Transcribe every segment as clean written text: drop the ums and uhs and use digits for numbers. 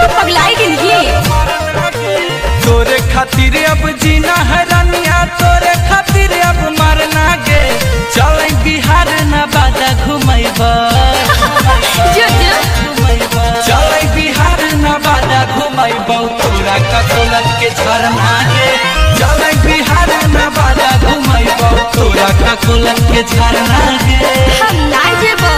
पगलाई गेली तोरे खातिर अब जीना है रानिया, तोरे खातिर अब मरना गे। चल बिहार नवादा घुमैबा, चल बिहार नवादा घुमैबा, तोरा ककोलत के झरना गे। चल बिहार नवादा घुमैबा, तोरा ककोलत के झरना गे। हम ना जेबो।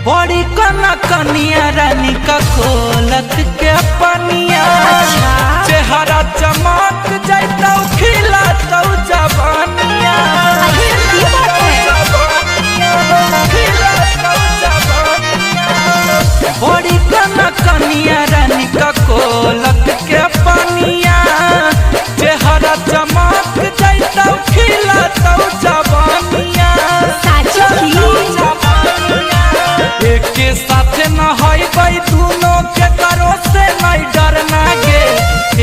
बड़ी कना कनिया रानी ककोलत के पनिया, चेहरा चमक जैतौ खिलतौ जवानिया। बड़ी कना कनिया रानी ककोलत के पनिया, चेहरा चमक जैतौ खिलतौ जवानिया। एके साथे नहाइबै दुनो के करो से नहीं डरना गे।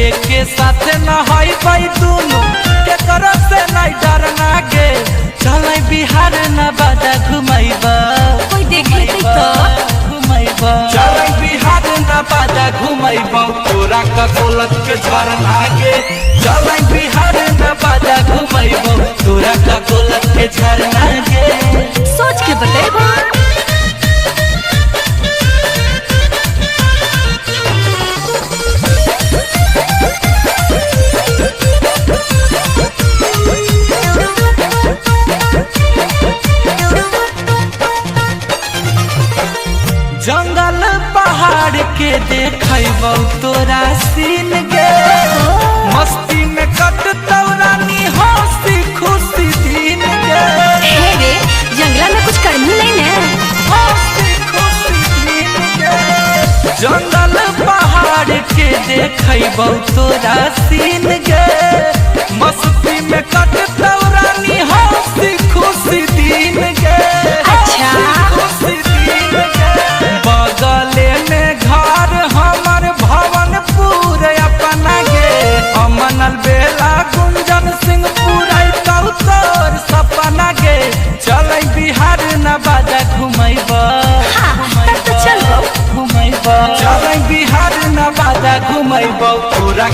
एके साथे नहाइबै दुनो के करो से नहीं डरना गे। चल बिहार नवादा घुमैबा, कोई देख लेतै तो घुमैबा। चल बिहार नवादा घुमैबा, तोरा ककोलत के झरना गे। चल बिहार नवादा घुमैबा, तोरा ककोलत के झरना गे। सोच के बतेबो। जंगल पहाड़ के देखैबौ तोरा सीन गे। मस्ती में कटतौ रानी हंसी खुशी दिन गे। हे रे जंगला में कुछ करनी नहीं ने। हंसी खुशी दिन गे। जंगल पहाड़ के देखैबौ तोरा सीन गे। मस्ती में कटतौ रानी हंसी खुशी दिन गे। अच्छा खुशी दिन गे। बगले में घर हमर भवनपुर अपना गे। अमनल बेला गुंजन सिंह पुरैतौ तोर सपना गे। चल बिहार नवादा घुमैबा, तब तो चलो। घुमैबा। चल बिहार नवादा घुमैबा, तोरा